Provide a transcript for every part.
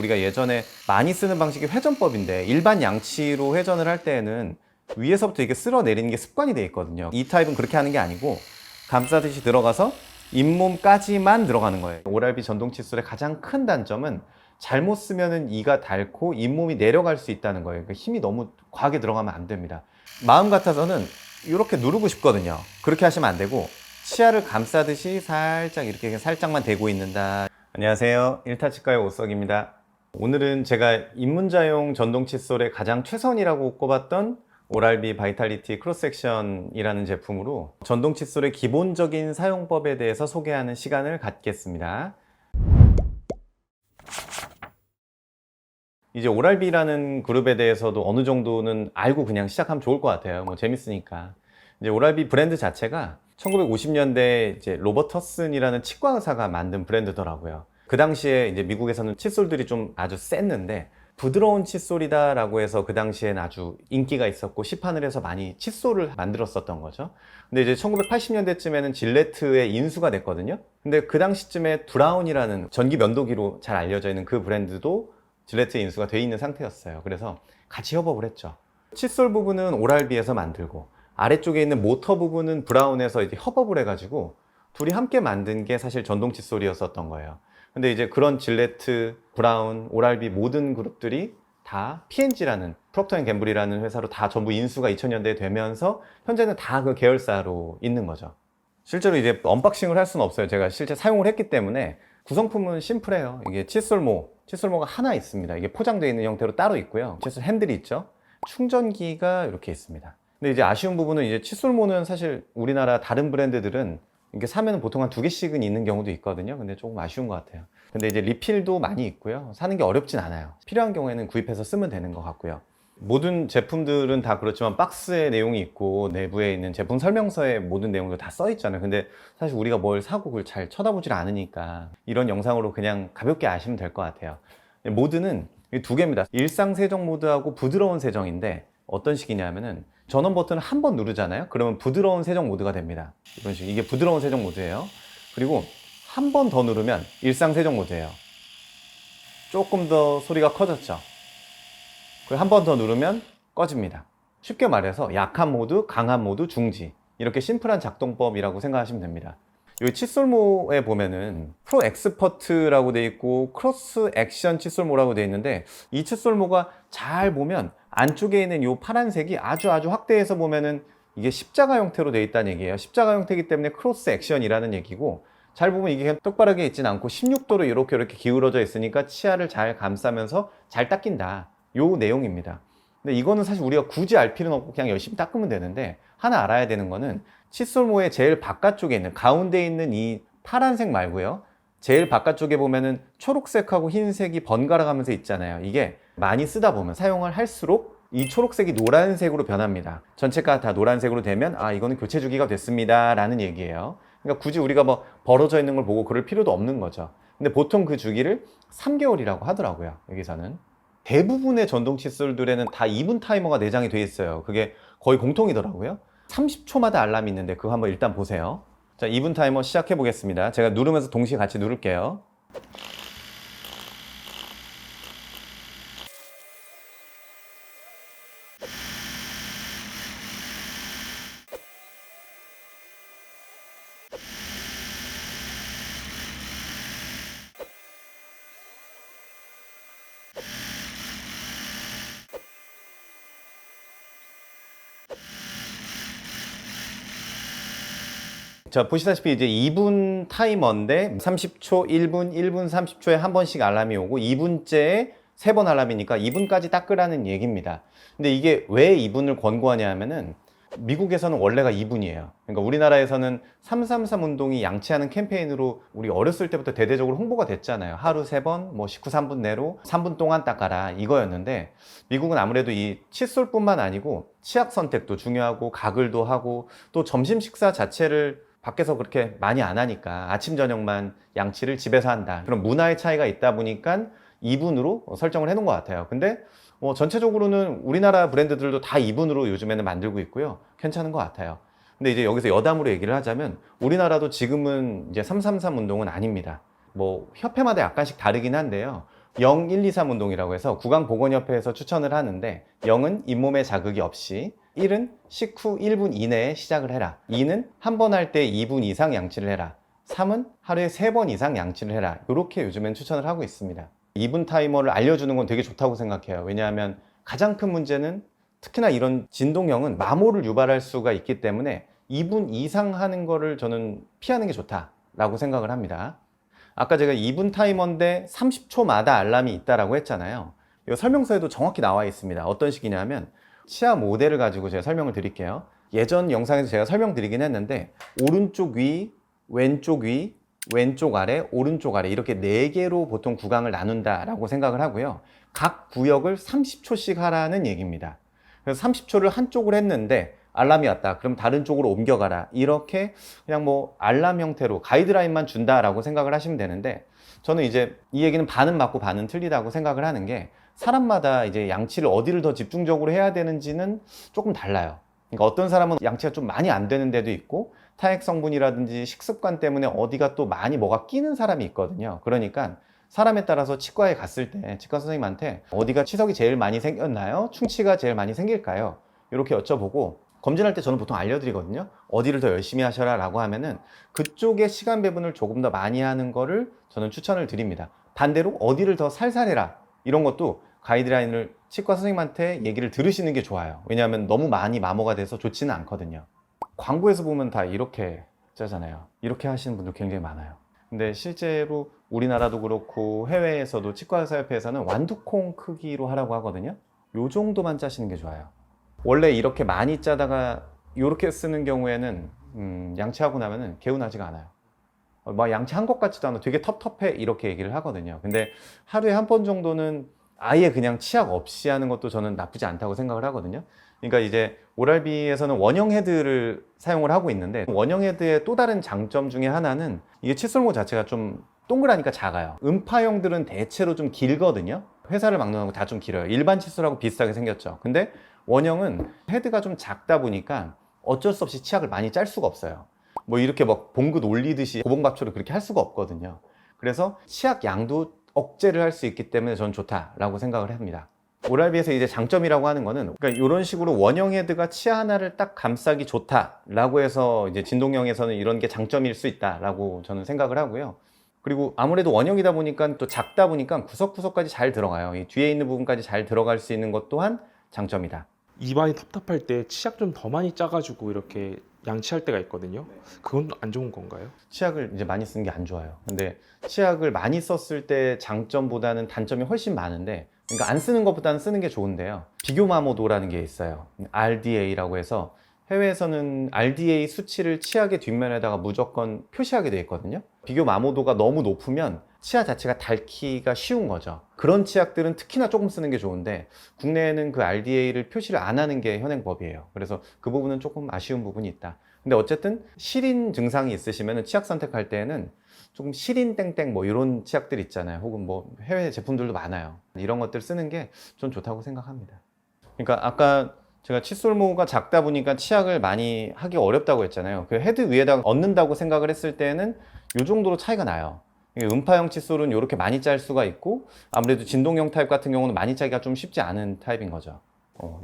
우리가 예전에 많이 쓰는 방식이 회전법인데 일반 양치로 회전을 할 때에는 위에서부터 이게 쓸어내리는 게 습관이 돼 있거든요. 이 타입은 그렇게 하는 게 아니고 감싸듯이 들어가서 잇몸까지만 들어가는 거예요. 오랄비 전동 칫솔의 가장 큰 단점은 잘못 쓰면은 이가 닳고 잇몸이 내려갈 수 있다는 거예요. 그러니까 힘이 너무 과하게 들어가면 안 됩니다. 마음 같아서는 이렇게 누르고 싶거든요. 그렇게 하시면 안 되고 치아를 감싸듯이 살짝 이렇게 살짝만 대고 있는다. 안녕하세요. 일타치과의 오석입니다. 오늘은 제가 입문자용 전동 칫솔의 가장 최선이라고 꼽았던 오랄비 바이탈리티 크로스 섹션이라는 제품으로 전동 칫솔의 기본적인 사용법에 대해서 소개하는 시간을 갖겠습니다. 이제 오랄비라는 그룹에 대해서도 어느 정도는 알고 그냥 시작하면 좋을 것 같아요. 뭐 재밌으니까. 이제 오랄비 브랜드 자체가 1950년대 이제 로버터슨이라는 치과 의사가 만든 브랜드더라고요. 그 당시에 이제 미국에서는 칫솔들이 좀 아주 셌는데 부드러운 칫솔이다라고 해서 그 당시엔 아주 인기가 있었고 시판을 해서 많이 칫솔을 만들었었던 거죠. 근데 이제 1980년대쯤에는 질레트의 인수가 됐거든요. 근데 그 당시쯤에 브라운이라는 전기 면도기로 잘 알려져 있는 그 브랜드도 질레트의 인수가 돼 있는 상태였어요. 그래서 같이 협업을 했죠. 칫솔 부분은 오랄비에서 만들고 아래쪽에 있는 모터 부분은 브라운에서 이제 협업을 해가지고 둘이 함께 만든 게 사실 전동 칫솔이었었던 거예요. 근데 이제 그런 질레트, 브라운, 오랄비 모든 그룹들이 다 P&G라는 프록터 앤 갬블이라는 회사로 다 전부 인수가 2000년대에 되면서 현재는 다 그 계열사로 있는 거죠. 실제로 이제 언박싱을 할 수는 없어요. 제가 실제 사용을 했기 때문에 구성품은 심플해요. 이게 칫솔모가 하나 있습니다. 이게 포장되어 있는 형태로 따로 있고요. 칫솔 핸들이 있죠. 충전기가 이렇게 있습니다. 근데 이제 아쉬운 부분은 이제 칫솔모는 사실 우리나라 다른 브랜드들은 이게 사면 보통 한 2개씩은 있는 경우도 있거든요. 근데 조금 아쉬운 것 같아요. 근데 이제 리필도 많이 있고요. 사는 게 어렵진 않아요. 필요한 경우에는 구입해서 쓰면 되는 것 같고요. 모든 제품들은 다 그렇지만 박스에 내용이 있고 내부에 있는 제품 설명서에 모든 내용도 다 써 있잖아요. 근데 사실 우리가 뭘 사고 그걸 잘 쳐다보질 않으니까 이런 영상으로 그냥 가볍게 아시면 될 것 같아요. 모드는 2개입니다. 일상 세정 모드하고 부드러운 세정인데 어떤 식이냐면은 전원 버튼을 한 번 누르잖아요. 그러면 부드러운 세정 모드가 됩니다. 이런 식. 이게 부드러운 세정 모드예요. 그리고 한 번 더 누르면 일상 세정 모드예요. 조금 더 소리가 커졌죠. 그리고 한 번 더 누르면 꺼집니다. 쉽게 말해서 약한 모드, 강한 모드, 중지. 이렇게 심플한 작동법이라고 생각하시면 됩니다. 여기 칫솔모에 보면은 프로 엑스퍼트라고 되어 있고 크로스 액션 칫솔모라고 되어 있는데 이 칫솔모가 잘 보면 안쪽에 있는 이 파란색이 아주 확대해서 보면은 이게 십자가 형태로 되어 있다는 얘기예요. 십자가 형태이기 때문에 크로스 액션이라는 얘기고 잘 보면 이게 똑바르게 있진 않고 16도로 이렇게 기울어져 있으니까 치아를 잘 감싸면서 잘 닦인다. 요 내용입니다. 근데 이거는 사실 우리가 굳이 알 필요는 없고 그냥 열심히 닦으면 되는데 하나 알아야 되는 거는 칫솔모의 제일 바깥쪽에 있는 가운데 있는 이 파란색 말고요. 제일 바깥쪽에 보면은 초록색하고 흰색이 번갈아 가면서 있잖아요. 이게 많이 쓰다 보면 사용을 할수록 이 초록색이 노란색으로 변합니다. 전체가 다 노란색으로 되면 아 이거는 교체 주기가 됐습니다 라는 얘기예요. 그러니까 굳이 우리가 뭐 벌어져 있는 걸 보고 그럴 필요도 없는 거죠. 근데 보통 그 주기를 3개월이라고 하더라고요. 여기서는 대부분의 전동 칫솔들에는 다 2분 타이머가 내장이 돼 있어요. 그게 거의 공통이더라고요. 30초마다 알람이 있는데 그거 한번 일단 보세요. 자, 2분 타이머 시작해 보겠습니다. 제가 누르면서 동시에 같이 누를게요. 자, 보시다시피 이제 2분 타이머인데 30초, 1분, 1분 30초에 한 번씩 알람이 오고 2분째에 3번 알람이니까 2분까지 닦으라는 얘기입니다. 근데 이게 왜 2분을 권고하냐 하면은 미국에서는 원래가 2분이에요. 그러니까 우리나라에서는 333 운동이 양치하는 캠페인으로 우리 어렸을 때부터 대대적으로 홍보가 됐잖아요. 하루 3번, 뭐 식후 3분 내로 3분 동안 닦아라 이거였는데 미국은 아무래도 이 칫솔뿐만 아니고 치약 선택도 중요하고 가글도 하고 또 점심 식사 자체를 밖에서 그렇게 많이 안 하니까 아침 저녁만 양치를 집에서 한다. 그런 문화의 차이가 있다 보니까 2분으로 설정을 해놓은 것 같아요. 근데 전체적으로는 우리나라 브랜드들도 다 2분으로 요즘에는 만들고 있고요. 괜찮은 것 같아요. 근데 이제 여기서 여담으로 얘기를 하자면 우리나라도 지금은 이제 333 운동은 아닙니다. 뭐 협회마다 약간씩 다르긴 한데요. 0, 1, 2, 3 운동이라고 해서 구강보건협회에서 추천을 하는데 0은 잇몸에 자극이 없이, 1은 식후 1분 이내에 시작을 해라, 2는 한 번 할 때 2분 이상 양치를 해라, 3은 하루에 3번 이상 양치를 해라. 이렇게 요즘엔 추천을 하고 있습니다. 2분 타이머를 알려주는 건 되게 좋다고 생각해요. 왜냐하면 가장 큰 문제는 특히나 이런 진동형은 마모를 유발할 수가 있기 때문에 2분 이상 하는 거를 저는 피하는 게 좋다라고 생각을 합니다. 아까 제가 2분 타이머인데 30초마다 알람이 있다라고 했잖아요. 이 설명서에도 정확히 나와 있습니다. 어떤 식이냐면 치아 모델을 가지고 제가 설명을 드릴게요. 예전 영상에서 제가 설명드리긴 했는데 오른쪽 위, 왼쪽 위, 왼쪽 아래, 오른쪽 아래 이렇게 4개로 보통 구강을 나눈다라고 생각을 하고요. 각 구역을 30초씩 하라는 얘기입니다. 그래서 30초를 한쪽을 했는데 알람이 왔다. 그럼 다른 쪽으로 옮겨가라. 이렇게 그냥 뭐 알람 형태로 가이드라인만 준다라고 생각을 하시면 되는데, 저는 이제 이 얘기는 반은 맞고 반은 틀리다고 생각을 하는 게, 사람마다 이제 양치를 어디를 더 집중적으로 해야 되는지는 조금 달라요. 그러니까 어떤 사람은 양치가 좀 많이 안 되는 데도 있고, 타액 성분이라든지 식습관 때문에 어디가 또 많이 뭐가 끼는 사람이 있거든요. 그러니까 사람에 따라서 치과에 갔을 때 치과 선생님한테 어디가 치석이 제일 많이 생겼나요? 충치가 제일 많이 생길까요? 이렇게 여쭤보고 검진할 때 저는 보통 알려드리거든요. 어디를 더 열심히 하셔라 라고 하면은 그쪽의 시간 배분을 조금 더 많이 하는 거를 저는 추천을 드립니다. 반대로 어디를 더 살살 해라, 이런 것도 가이드라인을 치과 선생님한테 얘기를 들으시는 게 좋아요. 왜냐하면 너무 많이 마모가 돼서 좋지는 않거든요. 광고에서 보면 다 이렇게 짜잖아요. 이렇게 하시는 분들 굉장히 많아요. 근데 실제로 우리나라도 그렇고 해외에서도 치과의사협회에서는 완두콩 크기로 하라고 하거든요. 요 정도만 짜시는 게 좋아요. 원래 이렇게 많이 짜다가 이렇게 쓰는 경우에는 양치하고 나면은 개운하지가 않아요. 막 양치한 것 같지도 않아, 되게 텁텁해, 이렇게 얘기를 하거든요. 근데 하루에 한 번 정도는 아예 그냥 치약 없이 하는 것도 저는 나쁘지 않다고 생각을 하거든요. 그러니까 이제 오랄비에서는 원형 헤드를 사용을 하고 있는데, 원형 헤드의 또 다른 장점 중에 하나는 이게 칫솔모 자체가 좀 동그라니까 작아요. 음파형들은 대체로 좀 길거든요. 회사를 막는 거 다 좀 길어요. 일반 칫솔하고 비슷하게 생겼죠. 근데 원형은 헤드가 좀 작다 보니까 어쩔 수 없이 치약을 많이 짤 수가 없어요. 뭐 이렇게 막 봉긋 올리듯이 고봉밥처럼 그렇게 할 수가 없거든요. 그래서 치약 양도 억제를 할 수 있기 때문에 저는 좋다라고 생각을 합니다. 오랄비에서 이제 장점이라고 하는 거는, 그러니까 이런 식으로 원형 헤드가 치아 하나를 딱 감싸기 좋다라고 해서 이제 진동형에서는 이런 게 장점일 수 있다라고 저는 생각을 하고요. 그리고 아무래도 원형이다 보니까 또 작다 보니까 구석구석까지 잘 들어가요. 이 뒤에 있는 부분까지 잘 들어갈 수 있는 것 또한 장점이다. 입안이 텁텁할 때 치약 좀 더 많이 짜가지고 이렇게 양치할 때가 있거든요. 그건 안 좋은 건가요? 치약을 이제 많이 쓰는 게 안 좋아요. 근데 치약을 많이 썼을 때 장점보다는 단점이 훨씬 많은데, 그러니까 안 쓰는 것보다는 쓰는 게 좋은데요. 비교 마모도라는 게 있어요. RDA라고 해서 해외에서는 RDA 수치를 치약의 뒷면에다가 무조건 표시하게 되어 있거든요. 비교 마모도가 너무 높으면 치아 자체가 닳기가 쉬운 거죠. 그런 치약들은 특히나 조금 쓰는 게 좋은데, 국내에는 그 RDA를 표시를 안 하는 게 현행법이에요. 그래서 그 부분은 조금 아쉬운 부분이 있다. 근데 어쨌든 실인 증상이 있으시면 치약 선택할 때에는 조금 실인 땡땡 뭐 이런 치약들 있잖아요. 혹은 뭐 해외 제품들도 많아요. 이런 것들 쓰는 게 좀 좋다고 생각합니다. 그러니까 아까 제가 칫솔모가 작다 보니까 치약을 많이 하기 어렵다고 했잖아요. 그 헤드 위에다가 얹는다고 생각을 했을 때는 이 정도로 차이가 나요. 음파형 칫솔은 이렇게 많이 짤 수가 있고, 아무래도 진동형 타입 같은 경우는 많이 짜기가 좀 쉽지 않은 타입인 거죠.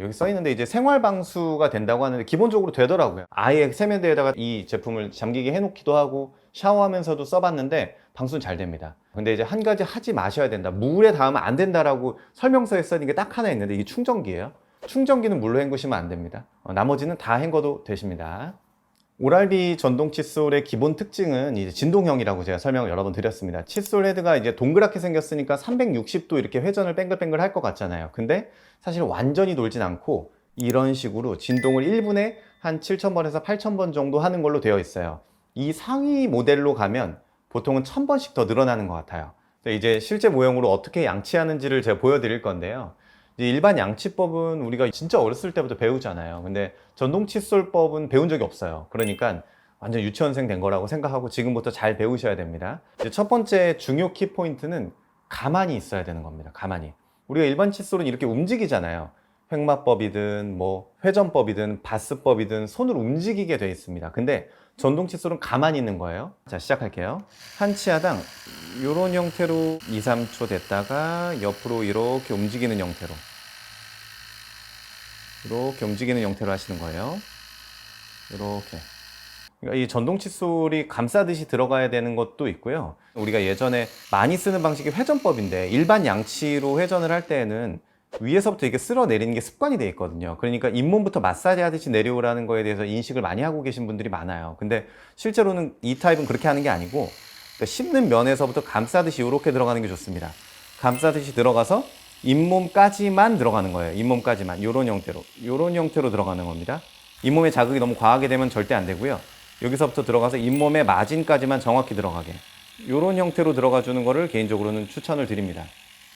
여기 써 있는데 이제 생활 방수가 된다고 하는데 기본적으로 되더라고요. 아예 세면대에다가 이 제품을 잠기게 해놓기도 하고 샤워하면서도 써봤는데 방수는 잘 됩니다. 근데 이제 한 가지 하지 마셔야 된다, 물에 닿으면 안 된다라고 설명서에 써있는 게 딱 하나 있는데, 이게 충전기예요. 충전기는 물로 헹구시면 안 됩니다. 나머지는 다 헹궈도 되십니다. 오랄비 전동 칫솔의 기본 특징은 이제 진동형이라고 제가 설명을 여러 번 드렸습니다. 칫솔 헤드가 이제 동그랗게 생겼으니까 360도 이렇게 회전을 뱅글뱅글 할 것 같잖아요. 근데 사실 완전히 돌진 않고 이런 식으로 진동을 1분에 한 7,000번에서 8,000번 정도 하는 걸로 되어 있어요. 이 상위 모델로 가면 보통은 1,000번씩 더 늘어나는 것 같아요. 이제 실제 모형으로 어떻게 양치하는지를 제가 보여드릴 건데요. 일반 양치법은 우리가 진짜 어렸을 때부터 배우잖아요. 근데 전동 칫솔법은 배운 적이 없어요. 그러니까 완전 유치원생 된 거라고 생각하고 지금부터 잘 배우셔야 됩니다. 이제 첫 번째 중요 키포인트는 가만히 있어야 되는 겁니다. 가만히. 우리가 일반 칫솔은 이렇게 움직이잖아요. 횡마법이든 뭐 회전법이든 바스법이든 손을 움직이게 돼 있습니다. 근데 전동 칫솔은 가만히 있는 거예요. 자, 시작할게요. 한 치아당 이런 형태로 2, 3초 됐다가 옆으로 이렇게 움직이는 형태로 하시는 거예요. 이렇게. 그러니까 이 전동 칫솔이 감싸듯이 들어가야 되는 것도 있고요. 우리가 예전에 많이 쓰는 방식이 회전법인데 일반 양치로 회전을 할 때에는 위에서부터 이렇게 쓸어 내리는 게 습관이 돼 있거든요. 그러니까 잇몸부터 마사지 하듯이 내려오라는 거에 대해서 인식을 많이 하고 계신 분들이 많아요. 근데 실제로는 이 타입은 그렇게 하는 게 아니고 그러니까 씹는 면에서부터 감싸듯이 이렇게 들어가는 게 좋습니다. 감싸듯이 들어가서 잇몸까지만 들어가는 거예요. 잇몸까지만 이런 형태로 들어가는 겁니다. 잇몸에 자극이 너무 과하게 되면 절대 안 되고요. 여기서부터 들어가서 잇몸의 마진까지만 정확히 들어가게 이런 형태로 들어가 주는 거를 개인적으로는 추천을 드립니다.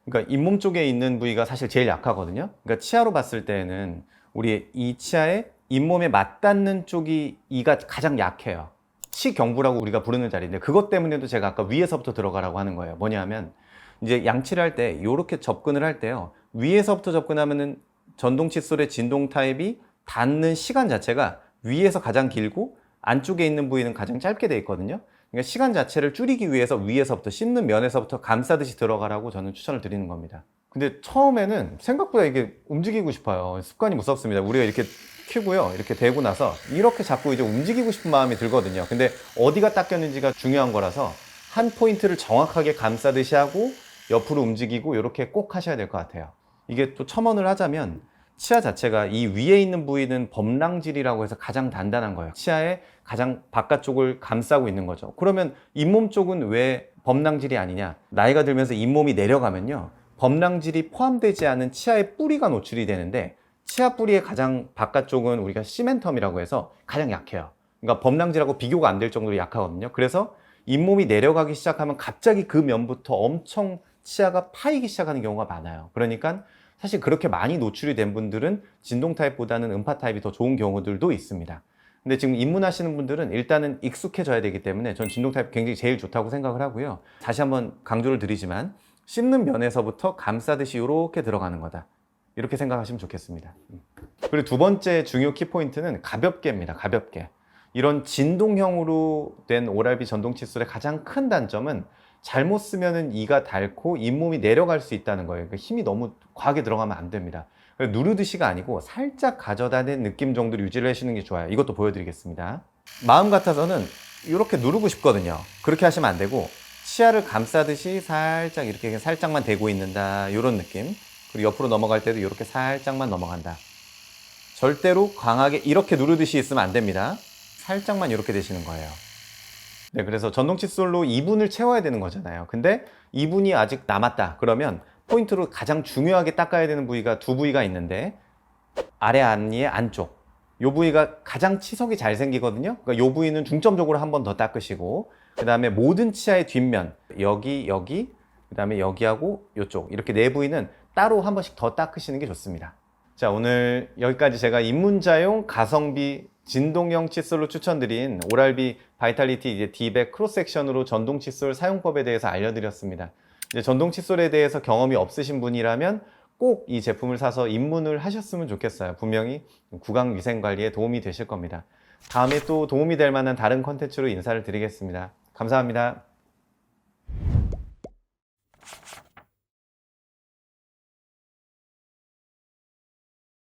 그러니까 잇몸 쪽에 있는 부위가 사실 제일 약하거든요. 그러니까 치아로 봤을 때는 우리 이 치아에 잇몸에 맞닿는 쪽이 이가 가장 약해요. 치경부라고 우리가 부르는 자리인데 그것 때문에도 제가 아까 위에서부터 들어가라고 하는 거예요. 뭐냐면 이제 양치를 할 때 이렇게 접근을 할 때요. 위에서부터 접근하면은 전동 칫솔의 진동 타입이 닿는 시간 자체가 위에서 가장 길고 안쪽에 있는 부위는 가장 짧게 돼 있거든요. 그러니까 시간 자체를 줄이기 위해서 위에서부터 씹는 면에서부터 감싸듯이 들어가라고 저는 추천을 드리는 겁니다. 근데 처음에는 생각보다 이게 움직이고 싶어요. 습관이 무섭습니다. 우리가 이렇게 켜고요. 이렇게 대고 나서 이렇게 자꾸 이제 움직이고 싶은 마음이 들거든요. 근데 어디가 닦였는지가 중요한 거라서 한 포인트를 정확하게 감싸듯이 하고 옆으로 움직이고 이렇게 꼭 하셔야 될 것 같아요. 이게 또 첨언을 하자면 치아 자체가 이 위에 있는 부위는 범랑질이라고 해서 가장 단단한 거예요. 치아의 가장 바깥쪽을 감싸고 있는 거죠. 그러면 잇몸 쪽은 왜 범랑질이 아니냐? 나이가 들면서 잇몸이 내려가면요. 범랑질이 포함되지 않은 치아의 뿌리가 노출이 되는데 치아 뿌리의 가장 바깥쪽은 우리가 시멘텀이라고 해서 가장 약해요. 그러니까 범랑질하고 비교가 안 될 정도로 약하거든요. 그래서 잇몸이 내려가기 시작하면 갑자기 그 면부터 엄청 치아가 파이기 시작하는 경우가 많아요. 그러니까 사실 그렇게 많이 노출이 된 분들은 진동 타입보다는 음파 타입이 더 좋은 경우들도 있습니다. 근데 지금 입문하시는 분들은 일단은 익숙해져야 되기 때문에 전 진동 타입 굉장히 제일 좋다고 생각을 하고요. 다시 한번 강조를 드리지만 씹는 면에서부터 감싸듯이 이렇게 들어가는 거다. 이렇게 생각하시면 좋겠습니다. 그리고 두 번째 중요 키포인트는 가볍게입니다. 가볍게. 이런 진동형으로 된 오랄비 전동 칫솔의 가장 큰 단점은 잘못 쓰면은 이가 닳고 잇몸이 내려갈 수 있다는 거예요. 그러니까 힘이 너무 과하게 들어가면 안 됩니다. 누르듯이가 아니고 살짝 가져다 댄 느낌 정도로 유지를 하시는 게 좋아요. 이것도 보여드리겠습니다. 마음 같아서는 이렇게 누르고 싶거든요. 그렇게 하시면 안 되고 치아를 감싸듯이 살짝 이렇게 그냥 살짝만 대고 있는다 이런 느낌. 그리고 옆으로 넘어갈 때도 이렇게 살짝만 넘어간다. 절대로 강하게 이렇게 누르듯이 있으면 안 됩니다. 살짝만 이렇게 되시는 거예요. 네, 그래서 전동 칫솔로 2분을 채워야 되는 거잖아요. 근데 2분이 아직 남았다. 그러면 포인트로 가장 중요하게 닦아야 되는 부위가 두 부위가 있는데 아래 앞니의 안쪽. 이 부위가 가장 치석이 잘 생기거든요. 그러니까 이 부위는 중점적으로 한 번 더 닦으시고 그 다음에 모든 치아의 뒷면 여기, 그 다음에 여기하고 이쪽 이렇게 네 부위는 따로 한 번씩 더 닦으시는 게 좋습니다. 자, 오늘 여기까지 제가 입문자용 가성비 진동형 칫솔로 추천드린 오랄비 바이탈리티 이제 D백 크로스 섹션으로 전동 칫솔 사용법에 대해서 알려드렸습니다. 이제 전동 칫솔에 대해서 경험이 없으신 분이라면 꼭 이 제품을 사서 입문을 하셨으면 좋겠어요. 분명히 구강 위생 관리에 도움이 되실 겁니다. 다음에 또 도움이 될 만한 다른 컨텐츠로 인사를 드리겠습니다. 감사합니다.